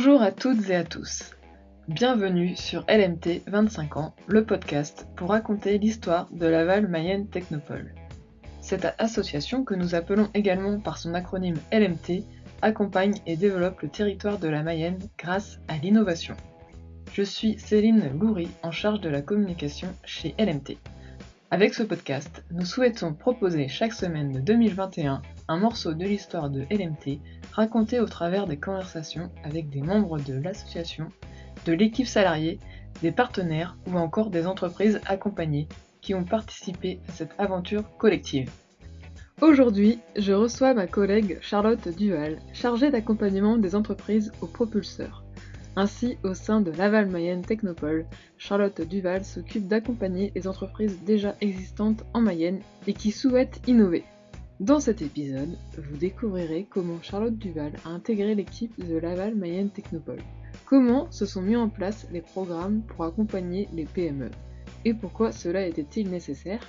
Bonjour à toutes et à tous. Bienvenue sur LMT 25 ans, le podcast pour raconter l'histoire de Laval Mayenne Technopole. Cette association, que nous appelons également par son acronyme LMT, accompagne et développe le territoire de la Mayenne grâce à l'innovation. Je suis Céline Loury, en charge de la communication chez LMT. Avec ce podcast, nous souhaitons proposer chaque semaine de 2021 un morceau de l'histoire de LMT raconté au travers des conversations avec des membres de l'association, de l'équipe salariée, des partenaires ou encore des entreprises accompagnées qui ont participé à cette aventure collective. Aujourd'hui, je reçois ma collègue Charlotte Duval, chargée d'accompagnement des entreprises au propulseur. Ainsi, au sein de Laval Mayenne Technopole, Charlotte Duval s'occupe d'accompagner les entreprises déjà existantes en Mayenne et qui souhaitent innover. Dans cet épisode, vous découvrirez comment Charlotte Duval a intégré l'équipe de Laval Mayenne Technopole, comment se sont mis en place les programmes pour accompagner les PME, et pourquoi cela était-il nécessaire,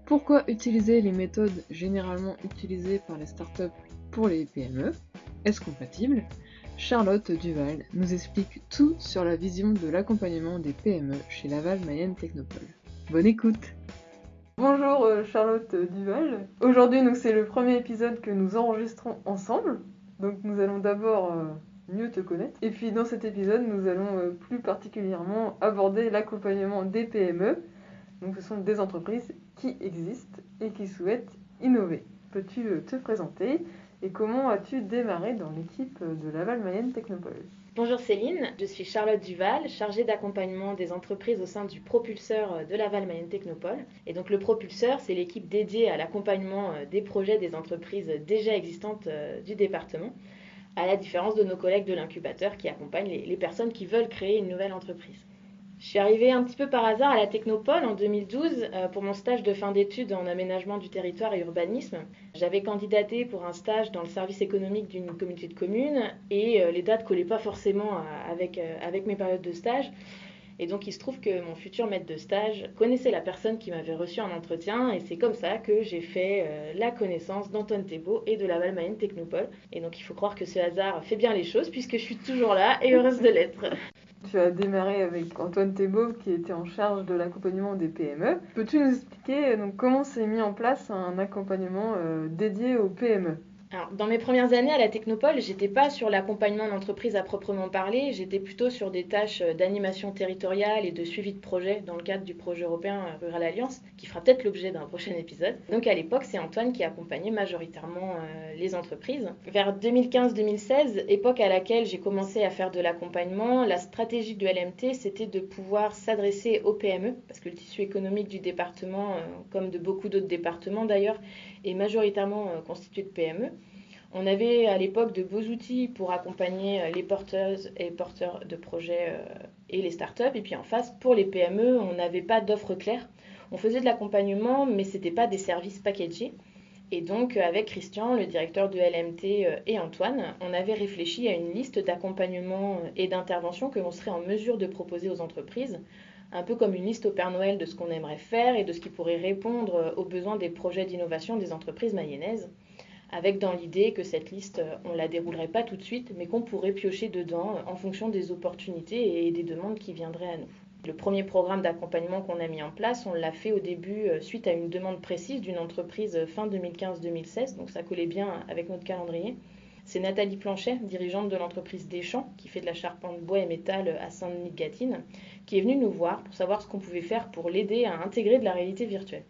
pourquoi utiliser les méthodes généralement utilisées par les startups pour les PME, est-ce compatible ? Charlotte Duval nous explique tout sur la vision de l'accompagnement des PME chez Laval Mayenne Technopole. Bonne écoute! Bonjour Charlotte Duval. Aujourd'hui, c'est le premier épisode que nous enregistrons ensemble. Donc nous allons d'abord mieux te connaître. Et puis dans cet épisode, nous allons plus particulièrement aborder l'accompagnement des PME. Donc ce sont des entreprises qui existent et qui souhaitent innover. Peux-tu te présenter et comment as-tu démarré dans l'équipe de Laval Mayenne Technopole ? Bonjour Céline, je suis Charlotte Duval, chargée d'accompagnement des entreprises au sein du propulseur de Laval Mayenne Technopole. Et donc le propulseur, c'est l'équipe dédiée à l'accompagnement des projets des entreprises déjà existantes du département, à la différence de nos collègues de l'incubateur qui accompagnent les personnes qui veulent créer une nouvelle entreprise. Je suis arrivée un petit peu par hasard à la Technopole en 2012 pour mon stage de fin d'études en aménagement du territoire et urbanisme. J'avais candidaté pour un stage dans le service économique d'une communauté de communes et les dates ne collaient pas forcément avec mes périodes de stage. Et donc il se trouve que mon futur maître de stage connaissait la personne qui m'avait reçu en entretien et c'est comme ça que j'ai fait la connaissance d'Antoine Thébault et de Laval Mayenne Technopole. Et donc il faut croire que ce hasard fait bien les choses puisque je suis toujours là et heureuse de l'être. Tu as démarré avec Antoine Thébault qui était en charge de l'accompagnement des PME. Peux-tu nous expliquer comment s'est mis en place un accompagnement dédié aux PME ? Alors, dans mes premières années à la Technopole, j'étais pas sur l'accompagnement d'entreprise à proprement parler, j'étais plutôt sur des tâches d'animation territoriale et de suivi de projet dans le cadre du projet européen Rural Alliance, qui fera peut-être l'objet d'un prochain épisode. Donc à l'époque, c'est Antoine qui accompagnait majoritairement les entreprises. Vers 2015-2016, époque à laquelle j'ai commencé à faire de l'accompagnement, la stratégie de LMT, c'était de pouvoir s'adresser aux PME, parce que le tissu économique du département, comme de beaucoup d'autres départements d'ailleurs, est majoritairement constitué de PME. On avait à l'époque de beaux outils pour accompagner les porteuses et porteurs de projets et les startups. Et puis en face, pour les PME, on n'avait pas d'offres claires. On faisait de l'accompagnement, mais ce n'était pas des services packagés. Et donc, avec Christian, le directeur de LMT et Antoine, on avait réfléchi à une liste d'accompagnement et d'interventions que l'on serait en mesure de proposer aux entreprises, un peu comme une liste au Père Noël de ce qu'on aimerait faire et de ce qui pourrait répondre aux besoins des projets d'innovation des entreprises mayennaises, avec dans l'idée que cette liste, on ne la déroulerait pas tout de suite, mais qu'on pourrait piocher dedans en fonction des opportunités et des demandes qui viendraient à nous. Le premier programme d'accompagnement qu'on a mis en place, on l'a fait au début suite à une demande précise d'une entreprise fin 2015-2016, donc ça collait bien avec notre calendrier. C'est Nathalie Planchet, dirigeante de l'entreprise Deschamps, qui fait de la charpente bois et métal à Saint-Denis-de-Gâtine, qui est venue nous voir pour savoir ce qu'on pouvait faire pour l'aider à intégrer de la réalité virtuelle.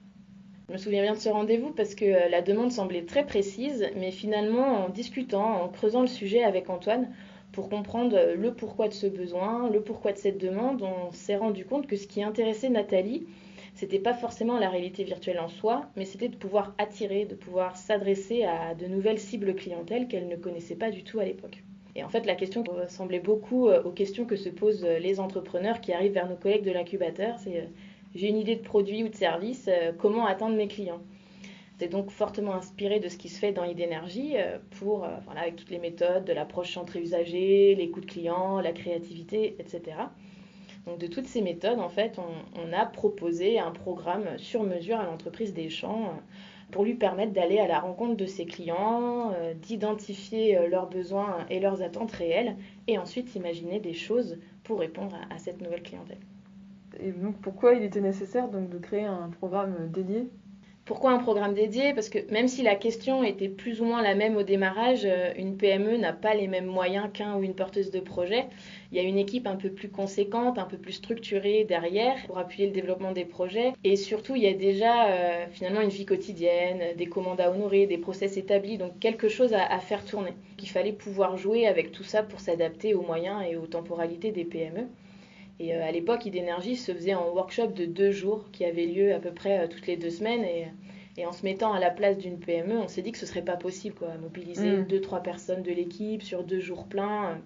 Je me souviens bien de ce rendez-vous parce que la demande semblait très précise, mais finalement, en discutant, en creusant le sujet avec Antoine, pour comprendre le pourquoi de ce besoin, le pourquoi de cette demande, on s'est rendu compte que ce qui intéressait Nathalie, c'était pas forcément la réalité virtuelle en soi, mais c'était de pouvoir attirer, de pouvoir s'adresser à de nouvelles cibles clientèle qu'elle ne connaissait pas du tout à l'époque. Et en fait, la question ressemblait beaucoup aux questions que se posent les entrepreneurs qui arrivent vers nos collègues de l'incubateur, c'est j'ai une idée de produit ou de service, comment atteindre mes clients ? C'est donc fortement inspiré de ce qui se fait dans Idénergie avec toutes les méthodes de l'approche centrée usager, les coûts de clients, la créativité, etc. Donc de toutes ces méthodes, en fait, on a proposé un programme sur mesure à l'entreprise Deschamps pour lui permettre d'aller à la rencontre de ses clients, d'identifier leurs besoins et leurs attentes réelles, et ensuite imaginer des choses pour répondre à cette nouvelle clientèle. Et donc pourquoi il était nécessaire donc de créer un programme dédié ? Pourquoi un programme dédié ? Parce que même si la question était plus ou moins la même au démarrage, une PME n'a pas les mêmes moyens qu'un ou une porteuse de projet. Il y a une équipe un peu plus conséquente, un peu plus structurée derrière pour appuyer le développement des projets. Et surtout, il y a déjà finalement une vie quotidienne, des commandes à honorer, des process établis, donc quelque chose à faire tourner. Il fallait pouvoir jouer avec tout ça pour s'adapter aux moyens et aux temporalités des PME. Et à l'époque, Idénergie se faisait en workshop de 2 jours qui avait lieu à peu près toutes les 2 semaines. Et en se mettant à la place d'une PME, on s'est dit que ce serait pas possible, quoi, mobiliser 2-3 personnes de l'équipe sur 2 jours pleins.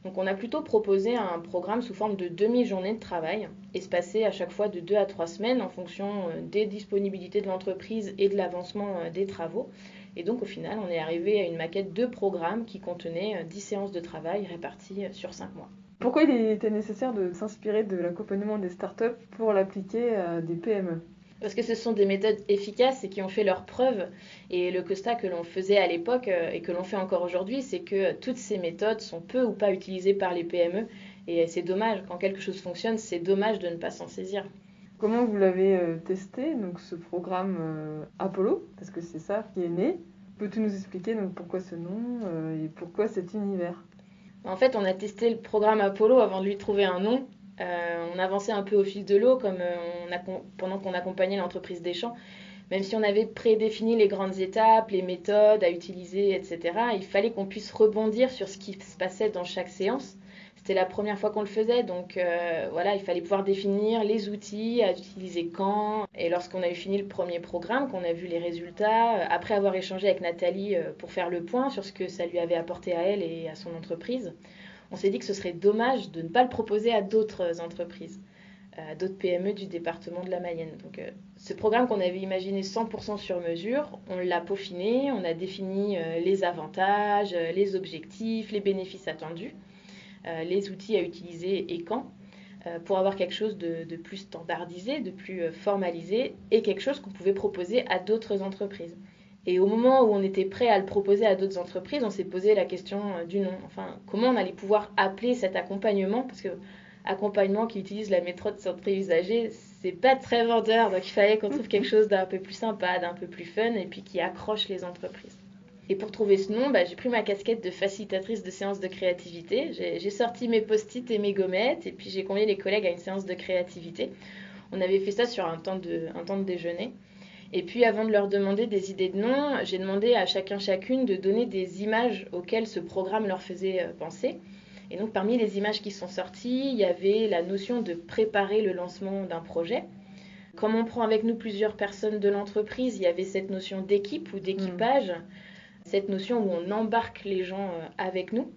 Donc on a plutôt proposé un programme sous forme de demi-journée de travail, espacée à chaque fois de 2 à 3 semaines en fonction des disponibilités de l'entreprise et de l'avancement des travaux. Et donc au final, on est arrivé à une maquette de programme qui contenait 10 séances de travail réparties sur 5 mois. Pourquoi il était nécessaire de s'inspirer de l'accompagnement des startups pour l'appliquer à des PME ? Parce que ce sont des méthodes efficaces et qui ont fait leurs preuves. Et le constat que l'on faisait à l'époque et que l'on fait encore aujourd'hui, c'est que toutes ces méthodes sont peu ou pas utilisées par les PME. Et c'est dommage, quand quelque chose fonctionne, c'est dommage de ne pas s'en saisir. Comment vous l'avez testé, donc ce programme Apollo, parce que c'est ça qui est né. Peux-tu nous expliquer donc, pourquoi ce nom et pourquoi cet univers ? En fait, on a testé le programme Apollo avant de lui trouver un nom. On avançait un peu au fil de l'eau pendant qu'on accompagnait l'entreprise des champs. Même si on avait prédéfini les grandes étapes, les méthodes à utiliser, etc., il fallait qu'on puisse rebondir sur ce qui se passait dans chaque séance. C'était la première fois qu'on le faisait, donc voilà, il fallait pouvoir définir les outils à utiliser quand. Et lorsqu'on a eu fini le premier programme, qu'on a vu les résultats, après avoir échangé avec Nathalie pour faire le point sur ce que ça lui avait apporté à elle et à son entreprise, on s'est dit que ce serait dommage de ne pas le proposer à d'autres entreprises, à d'autres PME du département de la Mayenne. Donc ce programme qu'on avait imaginé 100% sur mesure, on l'a peaufiné, on a défini les avantages, les objectifs, les bénéfices attendus, les outils à utiliser et quand, pour avoir quelque chose de plus standardisé, de plus formalisé et quelque chose qu'on pouvait proposer à d'autres entreprises. Et au moment où on était prêt à le proposer à d'autres entreprises, on s'est posé la question du nom. Enfin, comment on allait pouvoir appeler cet accompagnement ? Parce que accompagnement qui utilise la méthode centrée usager, c'est pas très vendeur. Donc il fallait qu'on trouve quelque chose d'un peu plus sympa, d'un peu plus fun et puis qui accroche les entreprises. Et pour trouver ce nom, j'ai pris ma casquette de facilitatrice de séance de créativité. J'ai sorti mes post-it et mes gommettes et puis j'ai convié les collègues à une séance de créativité. On avait fait ça sur un temps de déjeuner. Et puis avant de leur demander des idées de nom, j'ai demandé à chacune de donner des images auxquelles ce programme leur faisait penser. Et donc parmi les images qui sont sorties, il y avait la notion de préparer le lancement d'un projet. Comme on prend avec nous plusieurs personnes de l'entreprise, il y avait cette notion d'équipe ou d'équipage, cette notion où on embarque les gens avec nous.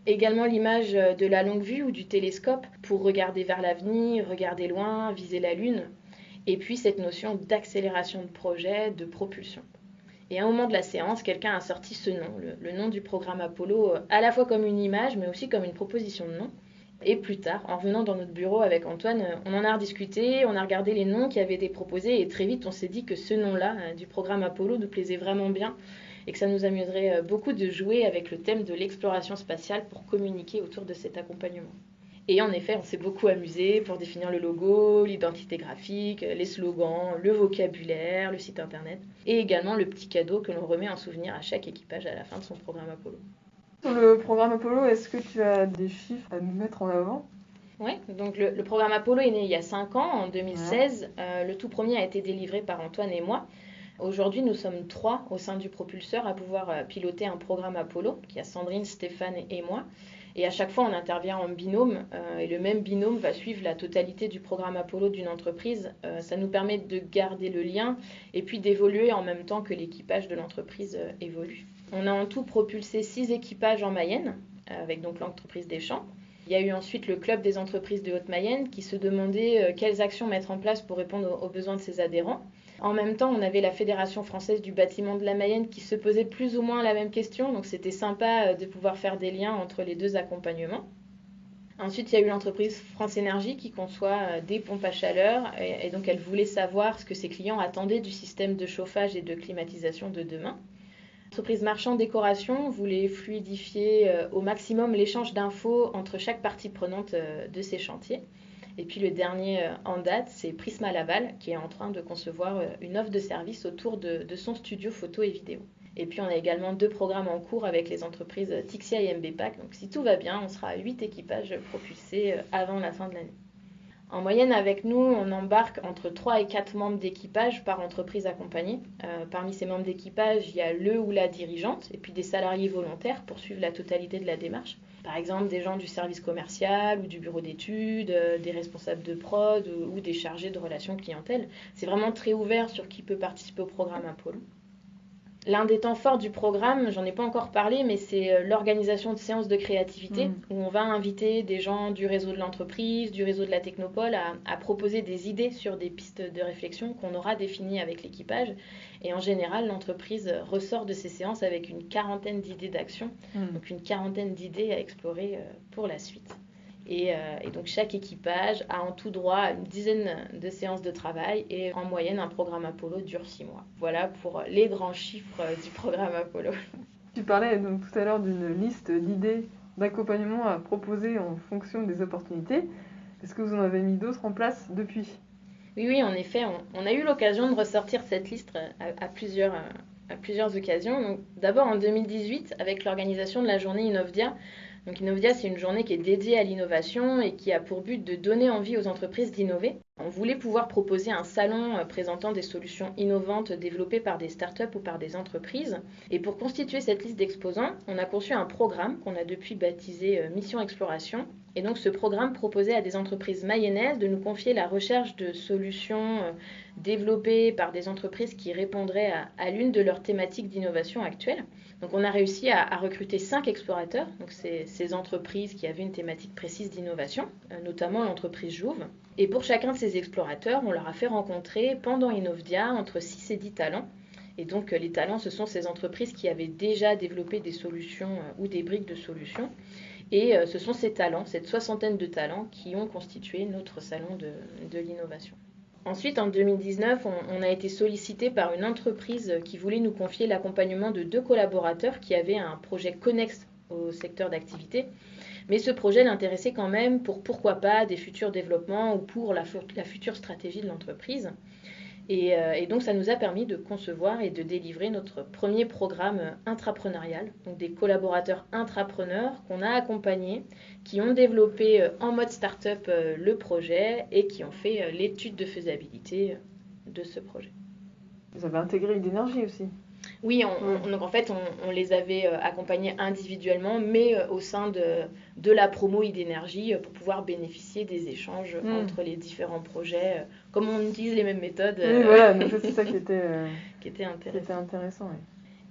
Également l'image de la longue vue ou du télescope pour regarder vers l'avenir, regarder loin, viser la lune. Et puis cette notion d'accélération de projet, de propulsion. Et à un moment de la séance, quelqu'un a sorti ce nom, le nom du programme Apollo, à la fois comme une image, mais aussi comme une proposition de nom. Et plus tard, en revenant dans notre bureau avec Antoine, on en a rediscuté, on a regardé les noms qui avaient été proposés, et très vite on s'est dit que ce nom-là, du programme Apollo, nous plaisait vraiment bien, et que ça nous amuserait beaucoup de jouer avec le thème de l'exploration spatiale pour communiquer autour de cet accompagnement. Et en effet, on s'est beaucoup amusé pour définir le logo, l'identité graphique, les slogans, le vocabulaire, le site internet, et également le petit cadeau que l'on remet en souvenir à chaque équipage à la fin de son programme Apollo. Sur le programme Apollo, est-ce que tu as des chiffres à nous mettre en avant ? Oui, donc le programme Apollo est né il y a 5 ans, en 2016. Le tout premier a été délivré par Antoine et moi. Aujourd'hui, nous sommes 3 au sein du propulseur à pouvoir piloter un programme Apollo, qui a Sandrine, Stéphane et moi. Et à chaque fois, on intervient en binôme et le même binôme va suivre la totalité du programme Apollo d'une entreprise. Ça nous permet de garder le lien et puis d'évoluer en même temps que l'équipage de l'entreprise évolue. On a en tout propulsé 6 équipages en Mayenne, avec donc l'entreprise des champs. Il y a eu ensuite le club des entreprises de Haute-Mayenne qui se demandait quelles actions mettre en place pour répondre aux besoins de ses adhérents. En même temps, on avait la Fédération française du bâtiment de la Mayenne qui se posait plus ou moins la même question, donc c'était sympa de pouvoir faire des liens entre les deux accompagnements. Ensuite, il y a eu l'entreprise France Énergie qui conçoit des pompes à chaleur et donc elle voulait savoir ce que ses clients attendaient du système de chauffage et de climatisation de demain. L'entreprise Marchand Décoration voulait fluidifier au maximum l'échange d'infos entre chaque partie prenante de ces chantiers. Et puis le dernier en date, c'est Prisma Laval qui est en train de concevoir une offre de service autour de son studio photo et vidéo. Et puis on a également 2 programmes en cours avec les entreprises Tixia et MBPAC. Donc si tout va bien, on sera à 8 équipages propulsés avant la fin de l'année. En moyenne, avec nous, on embarque entre 3 et 4 membres d'équipage par entreprise accompagnée. Parmi ces membres d'équipage, il y a le ou la dirigeante et puis des salariés volontaires pour suivre la totalité de la démarche. Par exemple, des gens du service commercial ou du bureau d'études, des responsables de prod ou des chargés de relations clientèle. C'est vraiment très ouvert sur qui peut participer au programme Apollo. L'un des temps forts du programme, j'en ai pas encore parlé, mais c'est l'organisation de séances de créativité où on va inviter des gens du réseau de l'entreprise, du réseau de la Technopole à proposer des idées sur des pistes de réflexion qu'on aura définies avec l'équipage. Et en général, l'entreprise ressort de ces séances avec une quarantaine d'idées d'action, donc une quarantaine d'idées à explorer pour la suite. Et donc chaque équipage a en tout droit à une dizaine de séances de travail et en moyenne un programme Apollo dure 6 mois. Voilà pour les grands chiffres du programme Apollo. Tu parlais donc tout à l'heure d'une liste d'idées d'accompagnement à proposer en fonction des opportunités. Est-ce que vous en avez mis d'autres en place depuis ? Oui, en effet, on a eu l'occasion de ressortir cette liste à plusieurs occasions. Donc, d'abord en 2018 avec l'organisation de la journée Innovdia. Donc Innovdia, c'est une journée qui est dédiée à l'innovation et qui a pour but de donner envie aux entreprises d'innover. On voulait pouvoir proposer un salon présentant des solutions innovantes développées par des startups ou par des entreprises. Et pour constituer cette liste d'exposants, on a conçu un programme qu'on a depuis baptisé Mission Exploration. Et donc ce programme proposait à des entreprises mayennaises de nous confier la recherche de solutions développées par des entreprises qui répondraient à l'une de leurs thématiques d'innovation actuelles. Donc on a réussi à recruter 5 explorateurs, donc ces entreprises qui avaient une thématique précise d'innovation, notamment l'entreprise Jouve. Et pour chacun de ces explorateurs, on leur a fait rencontrer pendant Innovdia entre 6 et 10 talents. Et donc les talents, ce sont ces entreprises qui avaient déjà développé des solutions ou des briques de solutions. Et ce sont ces talents, cette soixantaine de talents, qui ont constitué notre salon de l'innovation. Ensuite, en 2019, on a été sollicité par une entreprise qui voulait nous confier l'accompagnement de 2 collaborateurs qui avaient un projet connexe au secteur d'activité. Mais ce projet l'intéressait quand même pour pourquoi pas des futurs développements ou pour la future stratégie de l'entreprise. Et donc ça nous a permis de concevoir et de délivrer notre premier programme intrapreneurial, donc des collaborateurs intrapreneurs qu'on a accompagnés, qui ont développé en mode start-up le projet et qui ont fait l'étude de faisabilité de ce projet. Vous avez intégré une énergie aussi. Oui, donc en fait, on les avait accompagnés individuellement, mais au sein de la promo idénergie pour pouvoir bénéficier des échanges entre les différents projets. Comme on utilise les mêmes méthodes. Oui, voilà, donc c'est ça qui était intéressant. Oui.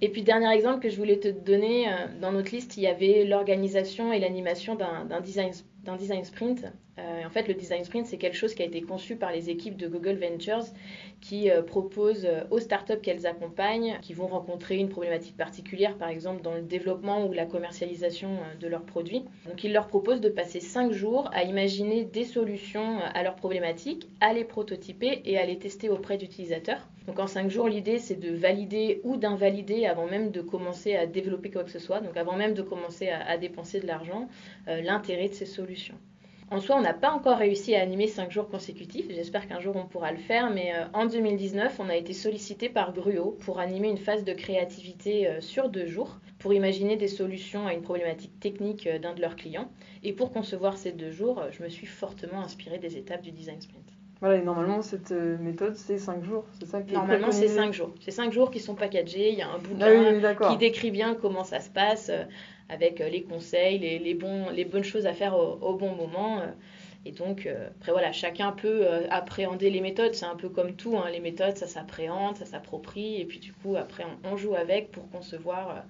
Et puis, dernier exemple que je voulais te donner, dans notre liste, il y avait l'organisation et l'animation d'un design sprint. En fait, le design sprint, c'est quelque chose qui a été conçu par les équipes de Google Ventures qui proposent aux startups qu'elles accompagnent, qui vont rencontrer une problématique particulière, par exemple dans le développement ou la commercialisation de leurs produits. Donc, ils leur proposent de passer 5 jours à imaginer des solutions à leurs problématiques, à les prototyper et à les tester auprès d'utilisateurs. Donc, en 5 jours, l'idée, c'est de valider ou d'invalider avant même de commencer à développer quoi que ce soit, donc avant même de commencer à dépenser de l'argent, l'intérêt de ces solutions. En soi, on n'a pas encore réussi à animer 5 jours consécutifs, j'espère qu'un jour on pourra le faire, mais en 2019, on a été sollicité par Gruo pour animer une phase de créativité sur 2 jours, pour imaginer des solutions à une problématique technique d'un de leurs clients. Et pour concevoir ces 2 jours, je me suis fortement inspirée des étapes du design sprint. Voilà, et normalement, cette méthode, c'est 5 jours, c'est ça qui est Normalement, préconisé. c'est 5 jours. C'est 5 jours qui sont packagés, il y a un bouquin qui décrit bien comment ça se passe, avec les conseils, les bonnes choses à faire au bon moment. Et donc, après voilà, chacun peut appréhender les méthodes, c'est un peu comme tout, les méthodes, ça s'appréhende, ça s'approprie, et puis du coup, après, on joue avec pour concevoir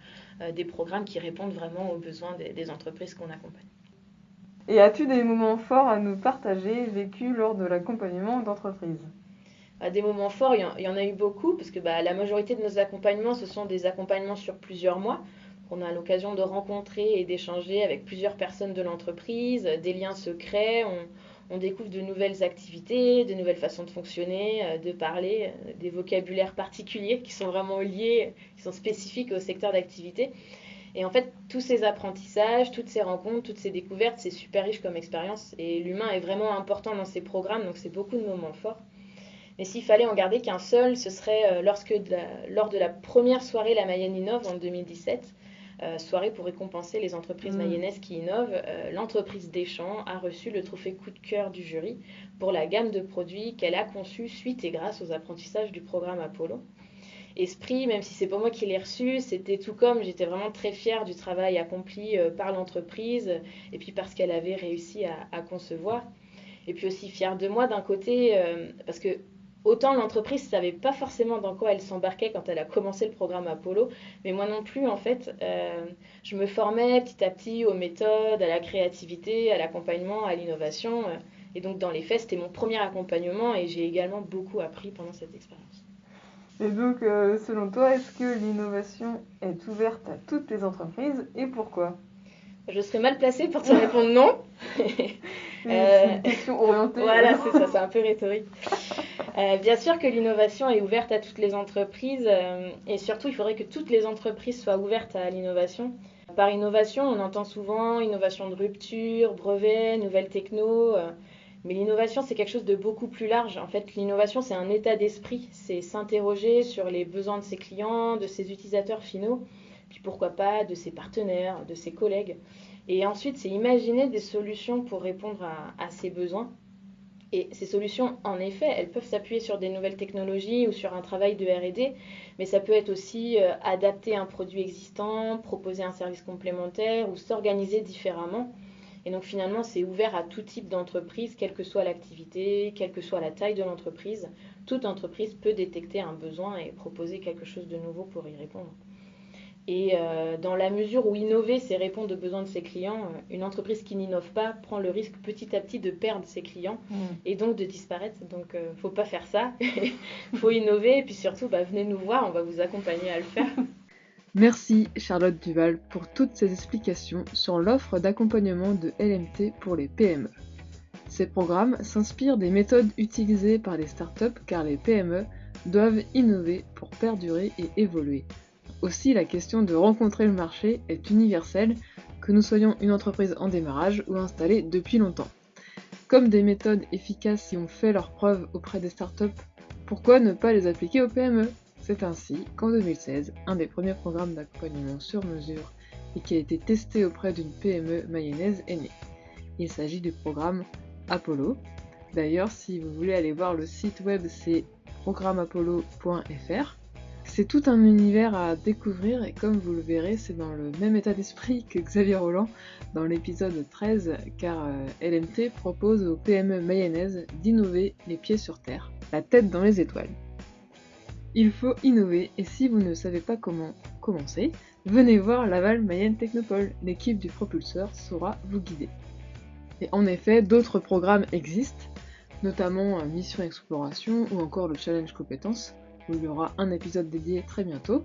des programmes qui répondent vraiment aux besoins des entreprises qu'on accompagne. Et as-tu des moments forts à nous partager vécus lors de l'accompagnement d'entreprise ? Des moments forts, il y en a eu beaucoup, parce que la majorité de nos accompagnements, ce sont des accompagnements sur plusieurs mois. On a l'occasion de rencontrer et d'échanger avec plusieurs personnes de l'entreprise, des liens se créent, on découvre de nouvelles activités, de nouvelles façons de fonctionner, de parler, des vocabulaires particuliers qui sont vraiment liés, qui sont spécifiques au secteur d'activité. Et en fait, tous ces apprentissages, toutes ces rencontres, toutes ces découvertes, c'est super riche comme expérience. Et l'humain est vraiment important dans ces programmes, donc c'est beaucoup de moments forts. Mais s'il fallait en garder qu'un seul, ce serait lors de la première soirée La Mayenne Innove en 2017, soirée pour récompenser les entreprises mayennaises qui innovent. L'entreprise Deschamps a reçu le trophée coup de cœur du jury pour la gamme de produits qu'elle a conçue suite et grâce aux apprentissages du programme Apollo. Esprit, même si c'est pas moi qui l'ai reçu, c'était tout comme, j'étais vraiment très fière du travail accompli par l'entreprise et puis parce qu'elle avait réussi à concevoir. Et puis aussi fière de moi d'un côté, parce que autant l'entreprise ne savait pas forcément dans quoi elle s'embarquait quand elle a commencé le programme Apollo, mais moi non plus en fait, je me formais petit à petit aux méthodes, à la créativité, à l'accompagnement, à l'innovation. Et donc dans les faits, c'était mon premier accompagnement et j'ai également beaucoup appris pendant cette expérience. Et donc, selon toi, est-ce que l'innovation est ouverte à toutes les entreprises et pourquoi ? Je serais mal placée pour te répondre non. C'est une question orientée. Voilà, c'est ça, c'est un peu rhétorique. Bien sûr que l'innovation est ouverte à toutes les entreprises et surtout, il faudrait que toutes les entreprises soient ouvertes à l'innovation. Par innovation, on entend souvent innovation de rupture, brevet, nouvelles techno. Mais l'innovation, c'est quelque chose de beaucoup plus large. En fait, l'innovation, c'est un état d'esprit. C'est s'interroger sur les besoins de ses clients, de ses utilisateurs finaux, puis pourquoi pas de ses partenaires, de ses collègues. Et ensuite, c'est imaginer des solutions pour répondre à ces besoins. Et ces solutions, en effet, elles peuvent s'appuyer sur des nouvelles technologies ou sur un travail de R&D, mais ça peut être aussi adapter un produit existant, proposer un service complémentaire ou s'organiser différemment. Et donc finalement, c'est ouvert à tout type d'entreprise, quelle que soit l'activité, quelle que soit la taille de l'entreprise. Toute entreprise peut détecter un besoin et proposer quelque chose de nouveau pour y répondre. Et dans la mesure où innover, c'est répondre aux besoins de ses clients, une entreprise qui n'innove pas prend le risque petit à petit de perdre ses clients et donc de disparaître. Donc, il ne faut pas faire ça. Il faut innover et puis surtout, venez nous voir, on va vous accompagner à le faire. Merci Charlotte Duval pour toutes ces explications sur l'offre d'accompagnement de LMT pour les PME. Ces programmes s'inspirent des méthodes utilisées par les startups car les PME doivent innover pour perdurer et évoluer. Aussi, la question de rencontrer le marché est universelle, que nous soyons une entreprise en démarrage ou installée depuis longtemps. Comme des méthodes efficaces y ont fait leurs preuves auprès des startups, pourquoi ne pas les appliquer aux PME ? C'est ainsi qu'en 2016, un des premiers programmes d'accompagnement sur mesure et qui a été testé auprès d'une PME mayonnaise est né. Il s'agit du programme Apollo. D'ailleurs, si vous voulez aller voir le site web, c'est programmeapollo.fr. C'est tout un univers à découvrir et comme vous le verrez, c'est dans le même état d'esprit que Xavier Roland dans l'épisode 13 car LMT propose aux PME mayonnaises d'innover les pieds sur terre, la tête dans les étoiles. Il faut innover et si vous ne savez pas comment commencer, venez voir Laval Mayenne Technopole, l'équipe du propulseur saura vous guider. Et en effet, d'autres programmes existent, notamment Mission Exploration ou encore le Challenge Compétences, où il y aura un épisode dédié très bientôt,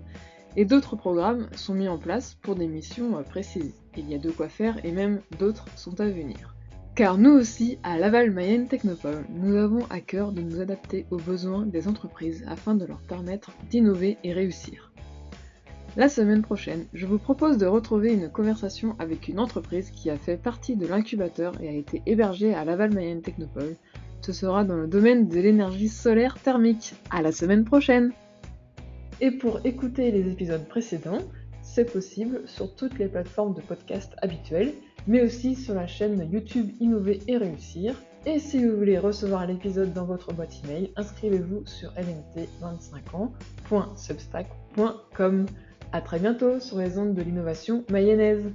et d'autres programmes sont mis en place pour des missions précises. Il y a de quoi faire et même d'autres sont à venir. Car nous aussi, à Laval Mayenne Technopole, nous avons à cœur de nous adapter aux besoins des entreprises afin de leur permettre d'innover et réussir. La semaine prochaine, je vous propose de retrouver une conversation avec une entreprise qui a fait partie de l'incubateur et a été hébergée à Laval Mayenne Technopole. Ce sera dans le domaine de l'énergie solaire thermique. À la semaine prochaine! Et pour écouter les épisodes précédents, c'est possible sur toutes les plateformes de podcast habituelles, mais aussi sur la chaîne YouTube Innover et Réussir. Et si vous voulez recevoir l'épisode dans votre boîte email, inscrivez-vous sur lmt25ans.substack.com. À très bientôt sur les ondes de l'innovation mayonnaise.